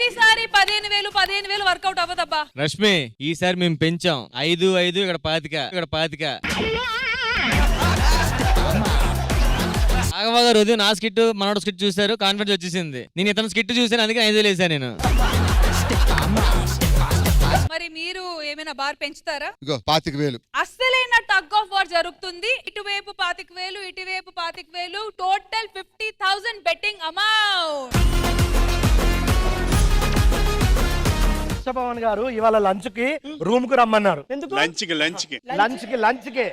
ప్రతిసారి 15,000 వర్కౌట్ అవ్వదబ్బా. రష్మి ఈసారి మేము పెంచాం 5 ఇక్కడ 25 ఆగవా గారు ఉదయం నా స్కిట్ మనోడు స్కిట్ చూసారు, కాన్ఫిడెన్స్ వచ్చేసింది. నేను ఇతను స్కిట్ చూసాను, అందుకే 5,000 వేసాను నేను. మరి మీరు ఏమైనా బార్ పెంచుతారా? 25,000 అస్సలైన టగ్ ఆఫ్ వార్ జరుగుతుంది. ఇటువైపు 25,000, ఇటువైపు 25,000, టోటల్ 50,000 బెట్టింగ్ అమౌంట్. పవన్ గారు ఇవాళ లంచ్ కి రూమ్ కు రమ్మన్నారు. లంచ్ కి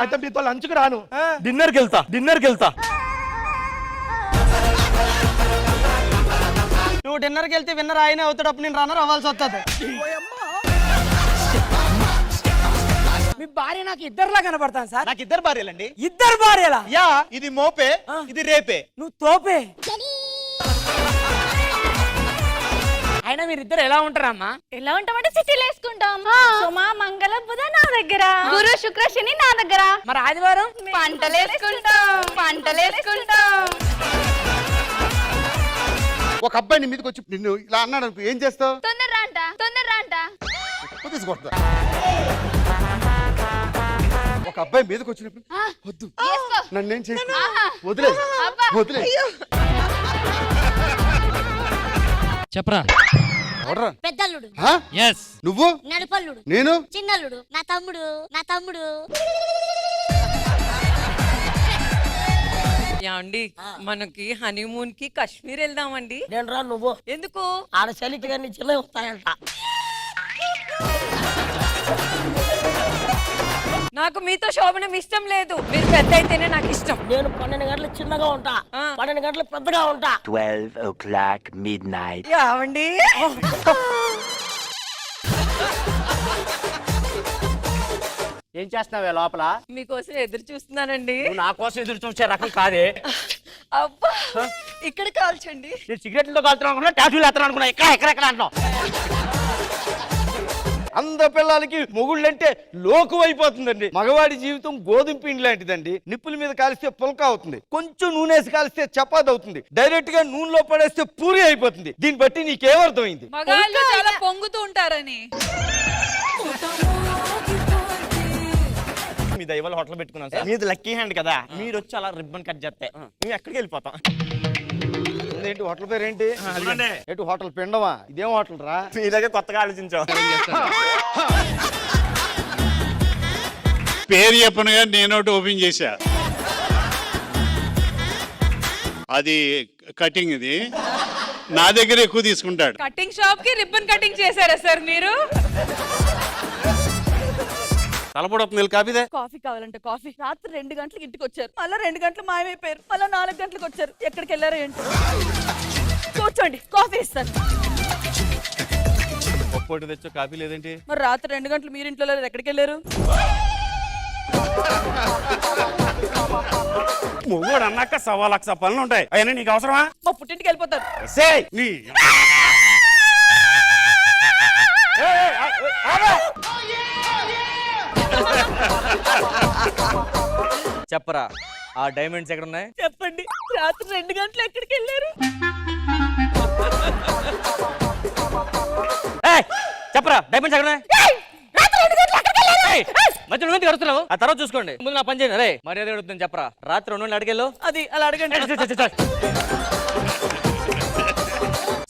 అయితే మీతో లంచ్ కి రాను, డిన్నర్ కి వెళ్తా. నువ్వు డిన్నర్ కి వెళ్తే విన్నర్ ఆయన అవుతాడు, అప్పుడు నేను రన్నర్ అవ్వాల్సి వస్తుంది. మీ భార్య నాకు ఇద్దరులా కనపడతాను సార్. నాకు ఇద్దరు భార్యలండి. ఇద్దరు భార్యలా? యా, ఇది మోపే, ఇది రేపే. నువ్వు తోపే. అయినా మీరిద్దరు ఎలా ఉంటారమ్మా? ఎలా ఉంటామంటే సిటీలు వేసుకుంటాం. సోమ మంగళ బుధ నా దగ్గర, గురు శుక్ర శని నా దగ్గర. మరి ఆదివారం పంటలేసుకుంటాం. ఒక అబ్బాయి మీదకి వచ్చి నిన్ను ఇలా అన్నాడు అనుకో, ఏం చేస్తావు? తొందర అంట తీసుకొడతా. ఒక అబ్బాయి మీదకి వచ్చినప్పుడు వద్దు నన్నేం చేస్తా, వదిలే. చెప్పరా పెద్దల్లుడు, నువ్వు, నడుపల్లుడు, నేను, చిన్నల్లుడు, నా తమ్ముడు. అండి మనకి హనీమూన్ కి కాశ్మీర్ వెళ్దామండి. నేను రా, నువ్వు ఎందుకు? ఆడ చలికి కానీ చిన్న వస్తాయంట. నాకు మీతో శోభనం ఇష్టం లేదు. మీరు పెద్ద అయితేనే నాకు ఇష్టం. నేను 12 గంటలు చిన్నగా ఉంటా, 12 గంటలు పెద్దగా ఉంటా. 12 o'clock midnight. యావండి ఏం చేస్తున్నావే లోపల? మీకోసం ఎదురు చూస్తున్నానండి. నువ్వు నా కోసం ఎదురు చూసే రకం కాదే. అబ్బా, ఇక్కడ కాల్చండి. నేను సిగరెట్లతో కాలుతున్నాను అనుకున్నా, టాటూలు ఎత్తాను అనుకున్నా. ఎక్కడ అంటావు? అందరి పిల్లలకి మొగుళ్ళంటే లోకు అయిపోతుందండి. మగవాడి జీవితం గోధుమ పిండి లాంటిదండి. నిప్పుల మీద కాలిస్తే పుల్క అవుతుంది, కొంచెం నూనెసి కాలిస్తే చపాతి అవుతుంది, డైరెక్ట్ గా నూనెలో పడేస్తే పూరి అయిపోతుంది. దీన్ని బట్టి నీకేమర్థమైంది? మగాళ్ళు చాలా పొంగుతూ ఉంటారని. మీ దైవాలు హోటల్ పెట్టుకున్నాను సార్. మీది లక్కీ హ్యాండ్ కదా, మీరు వచ్చి అలా రిబ్బన్ కట్ చేస్తే మేము ఎక్కడికి వెళ్ళిపోతాం. ఏంటి హోటల్ పేరు ఏంటి? ఏంటి హోటల్ పిండవా? ఇదేం హోటల్ రా? మీ దగ్గర కొత్తగా ఆలోచించాం. పేరు చెప్పనుగా నేను ఒకటి ఓపెన్ చేశా. అది కటింగ్, ఇది నా దగ్గర ఎక్కువ తీసుకుంటాడు. కటింగ్ షాప్ కి రిబ్బన్ కటింగ్ చేశారా సార్ మీరు? తలపడవుతుంది కాఫీదే. కాఫీ కావాలంటే కాఫీ. రాత్రి 2 గంటలకు ఇంటికి వచ్చారు, మళ్ళీ 2 గంటలు మాయమైపోయారు, మళ్ళీ 4 గంటలకు వచ్చారు. ఎక్కడికి వెళ్ళారో ఏంటో. కూర్చోండి, కాఫీ ఇస్తాను. ఒక్కోటి తెచ్చో కాఫీ లేదేంటి? మరి రాత్రి 2 గంటలు మీరు ఇంట్లో లేదు, ఎక్కడికి వెళ్ళారు? మొగోడు అన్నాక 1,00,000 పనులు ఉంటాయి. అయినా నీకు అవసరమా? మా పుట్టింటికి వెళ్ళిపోతారు. చెప్పరా ఆ డైమండ్స్ ఎక్కడ ఉన్నాయి? చెప్పండి, రాత్రి 2 గంటలు ఎక్కడికి వెళ్ళారు? చెప్పరా డైమండ్స్ ఎక్కడ ఉన్నాయి? మధ్య నువ్వు కడుతున్నావు, ఆ తర్వాత చూసుకోండి. ముందు నా పని చేయండి. అరే మరి అదే అడుగుతుంది, చెప్పరా రాత్రి 2 గంటలు అడిగెళ్ళు. అది అలా అడగండి.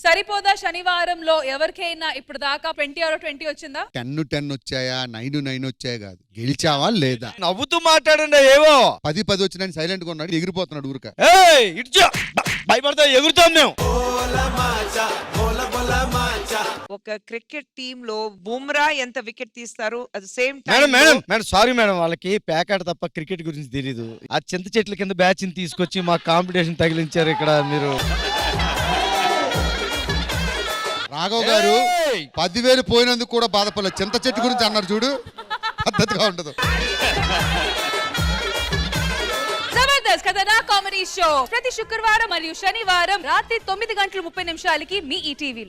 సరిపోదా శనివారంలో ఎవరికైనా ఇప్పుడు దాకా 20 or 20 వచ్చిందా? 10 వచ్చాయా, 9 వచ్చాయా కాదు, గెలిచావా లేదా? నవ్వుతూ మాట్లాడండి. ఏవో 10 వచ్చినాయని సైలెంట్ గా ఉన్నాడు, ఎగిరిపోతున్నాడు ఊరిక. భయపడతా ఎగురుతాం మేము. ఒక క్రికెట్ టీమ్ లో బుమ్రా ఎంత వికెట్ తీస్తారు? అది సేమ్ మేడం సారీ మేడం, వాళ్ళకి ప్యాకెట్ తప్ప క్రికెట్ గురించి తెలీదు. ఆ చింత చెట్ల కింద బ్యాచ్ ని తీసుకొచ్చి మా కాంపిటీషన్ తగిలించారు ఇక్కడ మీరు. రాఘవ్ గారు 10,000 పోయినందుకు కూడా బాధపడలేదు. చింత చెట్టు గురించి అన్నారు చూడు, పద్ధతిగా ఉండదు. జబర్దస్త్ కథనా కామెడీ షో ప్రతి శుక్రవారం మరియు శనివారం రాత్రి 9:30 మీ ఈటీవీలో.